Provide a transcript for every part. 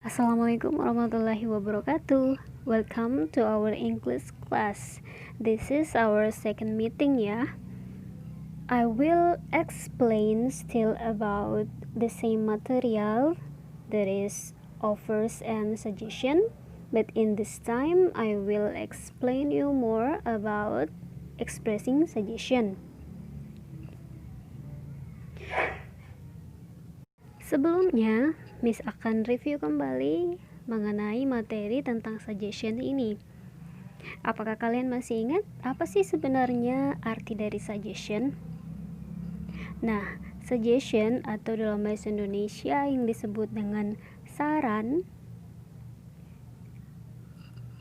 Assalamualaikum warahmatullahi wabarakatuh. Welcome to our English class. This is our second meeting ya. I will explain still about the same material, that is offers and suggestion, but in this time I will explain you more about expressing suggestion. Sebelumnya, Miss akan review kembali mengenai materi tentang suggestion ini. Apakah kalian masih ingat apa sih sebenarnya arti dari suggestion? Nah, suggestion atau dalam bahasa Indonesia yang disebut dengan saran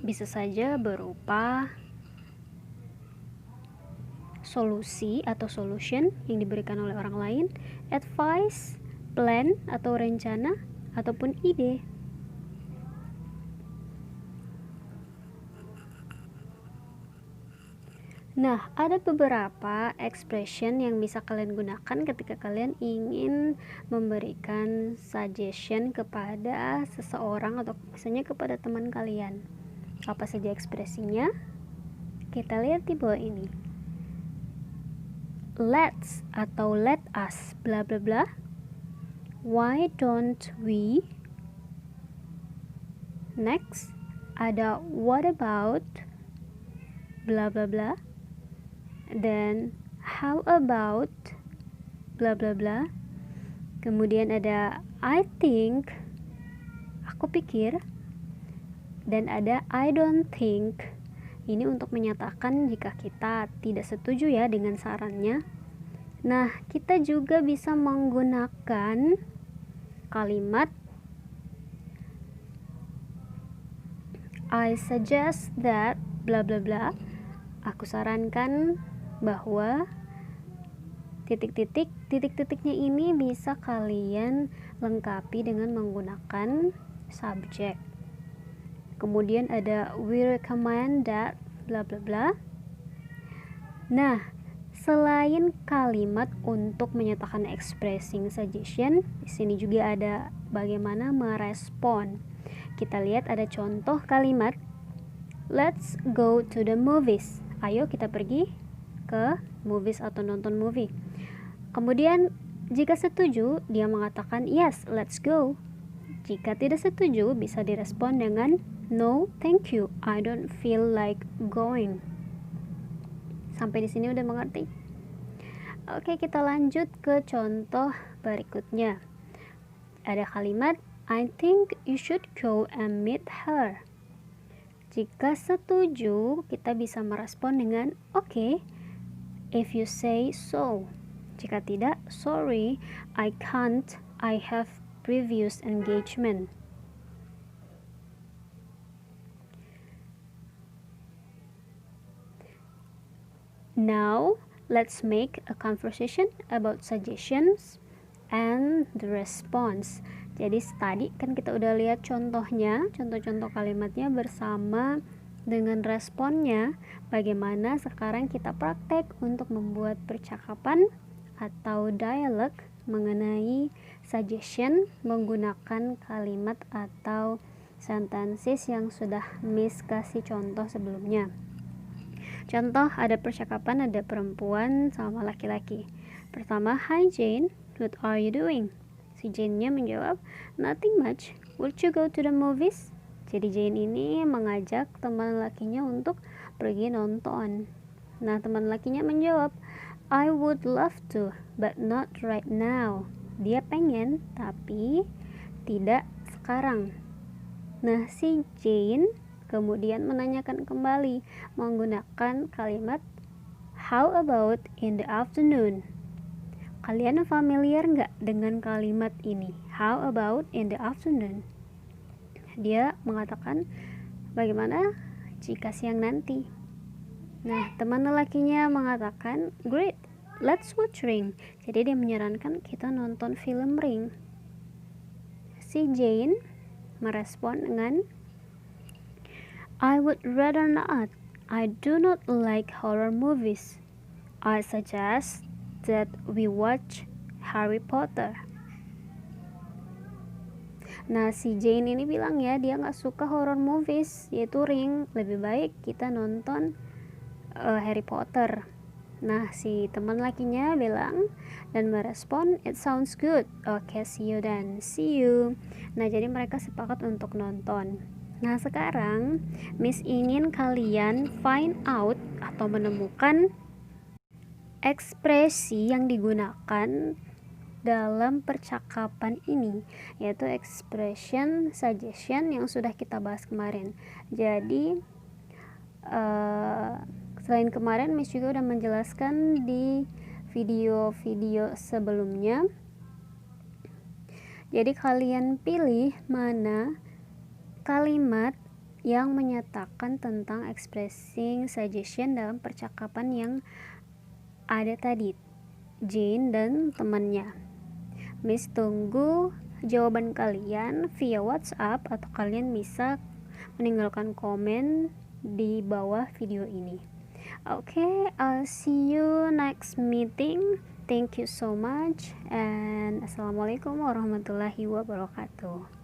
bisa saja berupa solusi atau solution yang diberikan oleh orang lain, advice, plan atau rencana, ataupun ide. Nah, ada beberapa expression yang bisa kalian gunakan ketika kalian ingin memberikan suggestion kepada seseorang atau misalnya kepada teman kalian. Apa saja ekspresinya? Kita lihat di bawah ini. Let's atau let us bla bla bla. Why don't we? Next, ada what about bla bla bla. Dan how about bla bla bla. Kemudian ada I think, aku pikir. Dan ada I don't think. Ini untuk menyatakan jika kita tidak setuju ya dengan sarannya. Nah, kita juga bisa menggunakan kalimat I suggest that bla bla bla. Aku sarankan bahwa titik-titiknya ini bisa kalian lengkapi dengan menggunakan subjek. Kemudian ada we recommend that bla bla bla. Nah, selain kalimat untuk menyatakan expressing suggestion, di sini juga ada bagaimana merespon. Kita lihat ada contoh kalimat, let's go to the movies. Ayo kita pergi ke movies atau nonton movie. Kemudian jika setuju, dia mengatakan yes, let's go. Jika tidak setuju, bisa direspon dengan no, thank you, I don't feel like going. Sampai di sini udah mengerti? Oke, kita lanjut ke contoh berikutnya. Ada kalimat I think you should go and meet her. Jika setuju, kita bisa merespon dengan okay, if you say so. Jika tidak, sorry, I can't, I have previous engagement. Now, let's make a conversation about suggestions and the response. Jadi tadi kan kita udah lihat contohnya, contoh-contoh kalimatnya bersama dengan responnya. Bagaimana sekarang kita praktek untuk membuat percakapan atau dialog mengenai suggestion menggunakan kalimat atau sentences yang sudah Miss kasih contoh sebelumnya. Contoh, ada percakapan, ada perempuan sama laki-laki. Pertama, hi Jane, what are you doing? Si Jane-nya menjawab, nothing much, would you go to the movies? Jadi Jane ini mengajak teman lakinya untuk pergi nonton. Nah, teman lakinya menjawab, I would love to, but not right now. Dia pengen, tapi tidak sekarang. Nah, si Jane kemudian menanyakan kembali menggunakan kalimat how about in the afternoon. Kalian familiar nggak dengan kalimat ini? How about in the afternoon? Dia mengatakan bagaimana jika siang nanti? Nah, teman lelakinya mengatakan great, let's watch Ring. Jadi dia menyarankan kita nonton film Ring. Si Jane merespon dengan I would rather not. I do not like horror movies. I suggest that we watch Harry Potter. Nah, si Jane ini bilang ya, dia nggak suka horror movies, yaitu Ring. Lebih baik kita nonton Harry Potter. Nah, si teman lakinya bilang dan merespon, "It sounds good. Okay, see you then. See you." Nah, jadi mereka sepakat untuk nonton. Nah, sekarang Miss ingin kalian find out atau menemukan ekspresi yang digunakan dalam percakapan ini, yaitu expression, suggestion yang sudah kita bahas kemarin. Jadi selain kemarin Miss juga udah menjelaskan di video-video sebelumnya. Jadi kalian pilih mana kalimat yang menyatakan tentang expressing suggestion dalam percakapan yang ada tadi, Jane dan temannya. Miss tunggu jawaban kalian via WhatsApp atau kalian bisa meninggalkan komen di bawah video ini. Okay, I'll see you next meeting. Thank you so much and assalamualaikum warahmatullahi wabarakatuh.